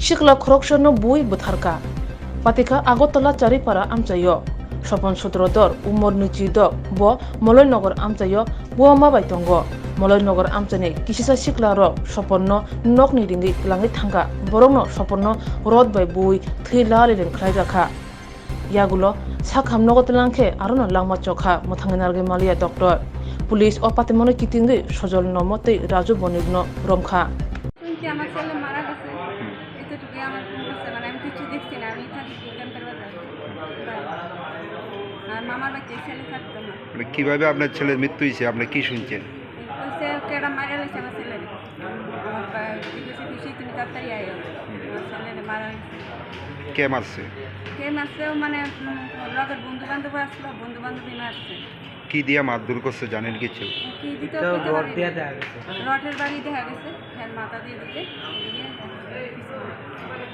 শিকলা খরকশন বুই বুথারকা পাতিকা আগরতলা চারিপাড়া আমচাইয় স্বপন সূত্রধর উমর নিচিদক ব Malaynagar আমচাইয় বুয়ামা বাইতঙ্গ Malaynagar আমচানি কিসিসা শিকলা rock স্বপন্ন knock নিরিঙ্গি লাঙ্গি থাঙ্গা বরং স্বপন্ন রদ বাই বুই থৈলালিলেন খ্লাই রাখা ইয়াগুলো সাখাম নগতলাংখে আরো লাংমা চখা মথাঙ্গিনারগে মালিয়া ডক্টর পুলিশ ও পাতিমনে কিতিঙ্গি সজল নমতে রাজু বনিগ্ন রমখা শুনছি আমার ছেলে মারা গেছে এতটুকু আমার কাছে মানে আমি কিছু দেখছি না আমি থাকি ক্যাম্পের বাজার আর মামার বাচ্চা ছেলে থাকতো না মানে কিভাবে আপনার ছেলের মৃত্যু হয়েছে আপনি কি শুনছেন? সে কেডা মারা গেছে আমার ছেলের আমার খুশি তুমি তাড়াতাড়ি আয়ো আমার ছেলের মারা গেছে কে মারছে? কে মারছেও মানে লগের বন্ধু বান্ধব আসলো বন্ধু বান্ধবী মারছে কি দিয়ে মারধর করছে জানেন কিছু? কি দিতে রটের বাড়ি দেখা গেছে ফের মাথা দিয়ে দিতে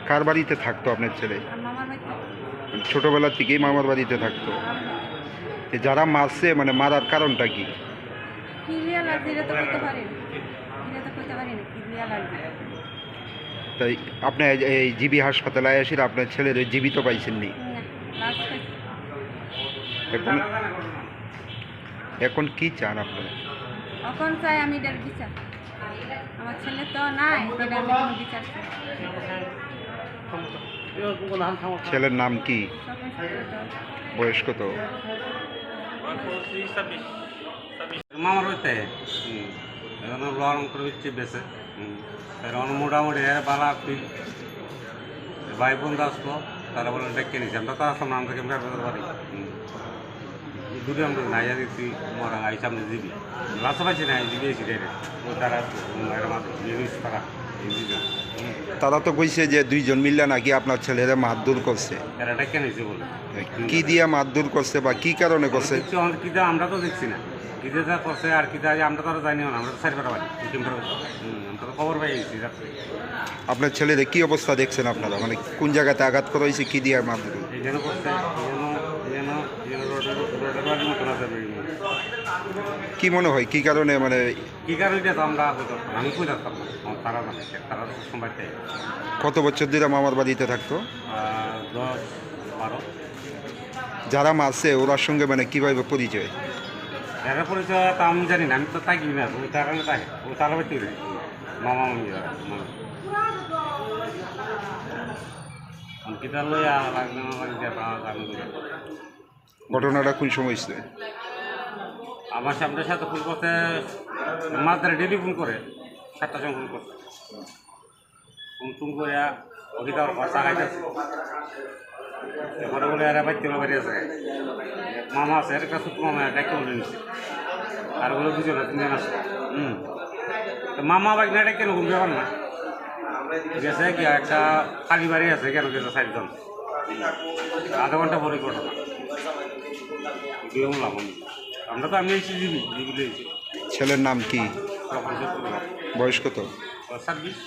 কার বাড়িতে থাকতো আপনার ছেলে? আর মামার বাচ্চা মানে ছোটবেলা থেকেই মামার বাড়িতে থাকতো। এ যারা মারছে মানে মারার কারণটা কি? কিলিয়া লাগছে এটা তো করতে পারি না এটা তো করতে পারি না কিলিয়া লাগছে তাই আপনি এই জিবি হাসপাতালে এসে আপনার ছেলের জীবিত পাইছেননি? না লাস্ট এখন এখন কি চান আপনারা? এখন চাই আমি এটার বিচার আমার ছেলে তো নাই এটা আমি কোনো বিচার চাই ছেলের নাম কি? সকল সূত্রধর। বয়স কত? মামার হইতে এখন লড়ন করে হচ্ছে বেছে এখন মোটামুটি বালা তুই ভাই বন্ধু আসলো তারা বলে ডেকে নিচ্ছে আমরা তো আসলাম না আমরা কেমন করতে পারি দূরে আমরা নাই জানি তুই মরা আই সামনে দিবি লাস্ট পাইছি না দিবি এসে ও তারা তারা তারা তো কইছে যে দুইজন মিললে নাকি আপনার ছেলেরা মারধর করছে। এরা ডেকে নিচ্ছে বলে কি দিয়ে মারধর করছে বা কি কারণে করছে? কিতা আমরা তো দেখছি না কিতা যা করছে আর কিতা আমরা তো আর জানিও না আমরা তো সাইড পাড়া বাড়ি আমরা তো খবর পাই গেছি রাত্রে আপনার ছেলের কি অবস্থা দেখছেন আপনারা? মানে কোন জায়গাতে আঘাত করা হয়েছে, কি দিয়ে মারধর? এই যেন করছে রোডের বাড়ির মতন আছে কি মনে হয় কি কারণে মানে কি কারণে তো আমরা আমি কই থাকতাম না আমার তারা জানে তারা তো সময় চাই কত বছর ধরে মামার বাড়িতে থাকতো? 10-12 যারা মারছে ওরার সঙ্গে মানে কিভাবে পরিচয়? যারা পরিচয় তা আমি জানি না আমি তো থাকি না ওই তারা থাকে ওই তারা বাড়িতে মামা মামি কিতার লইয়া লাগবে না লাগবে জানি ঘটনাটা কোন সময় হয়েছে? আমার সামনের সাথে ফোন করতে মাছ ধরে ডেলি ফোন করে 7টার সময় ফোন করছে ফোন টুন করে ওদিকে আর খরচা খাইতেছে এবারে বলে আর বাইতে বাড়ি আছে মামা আছে একটা ছোট মামা ডাকে বলে নিচ্ছে আর বলে দুজন 3জন আছে তো মামা বাইক না কেন ঘুম ব্যাপার না গেছে কি একটা খালি বাড়ি আছে কেন গেছে 4জন আধা ঘন্টা পরে ঘটনা বললাম আমরা তো আমি এসে দিবি ছেলের নাম কি? বয়স কত? 26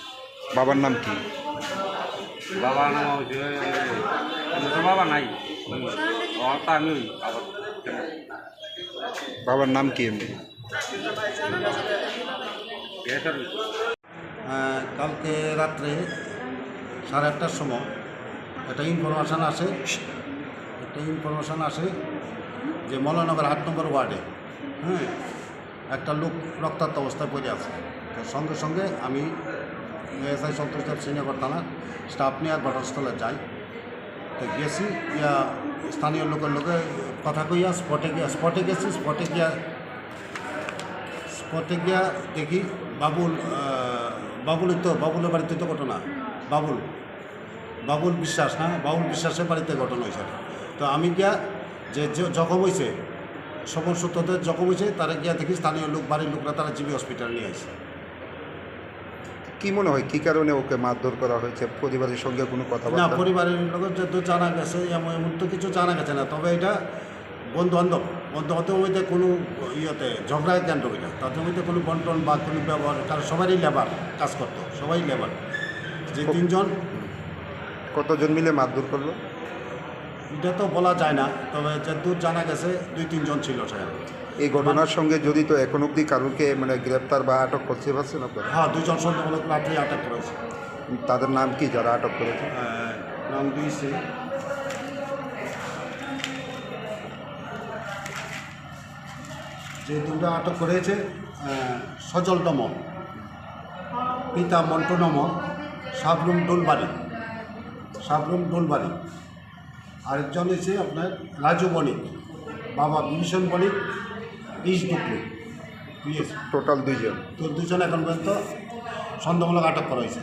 বাবার নাম কি? বাবা নাম হচ্ছে তো বাবা নাই তা আমি আবার বাবার নাম কি এমনি? কালকে রাত্রে 1:30টার সময় একটা ইনফরমেশান আসে যে মলয়নগর 8 নম্বর ওয়ার্ডে একটা লোক রক্তাক্ত অবস্থায় পড়ে আছে। তো সঙ্গে সঙ্গে আমি এসআই সন্তোষ দেব শ্রীনগর থানার স্টাফ নিয়ে ঘটনাস্থলে যাই। তো গেছি ইয়া স্থানীয় লোকের কথা কইয়া স্পটে গেছি। স্পটে গিয়া দেখি বাবুলের বাড়িতে তো ঘটনা বাবুল বিশ্বাস বাবুল বিশ্বাসের বাড়িতে ঘটনা হয়েছে। তো আমি গিয়া যে জখম হয়েছে সকল সূত্রতে জখম হয়েছে তারা গিয়া দেখি স্থানীয় বাড়ির লোকরা তারা জিবি হসপিটাল নিয়ে আসে। কি মনে হয় কি কারণে ওকে মারধর করা হয়েছে? পরিবারের সঙ্গে কোনো কথা না, পরিবারের লোকের যত জানা গেছে এমন তো কিছু জানা গেছে না, তবে এটা বন্ধু বান্ধব মধ্যে কোনো ইয়েতে ঝগড়ায় কেন্দ্র না, তাদের মধ্যে কোনো বন্টন বা কোনো ব্যবহার, কারণ সবারই লেবার কাজ করতো, সবাই লেবার। যে 3জন কতজন মিলে মারধর করলো এটা তো বলা যায় না, তবে যে দূর জানা গেছে 2-3 জন ছিল সেখানে। এই ঘটনার সঙ্গে জড়িত এখন অবধি কারোকে মানে গ্রেপ্তার বা আটক করতে পারছেন আপনারা? হ্যাঁ, 2 জন সন্দেহমূলক রাত্রে আটক করেছে। তাদের নাম কি যারা আটক করেছে? নাম দিয়েছে যে দুটো আটক করেছে সজল নম, পিতা মন্টু নম, সাবরুম ডোলবাড়ি। আরেকজন হচ্ছে আপনার রাজু বণিক, বাবা বিভীষণ বণিক, ইস ডুকলু। টোটাল 2 জন। তো দুজন এখন পর্যন্ত সন্দেহমূলক আটক করা হয়েছে।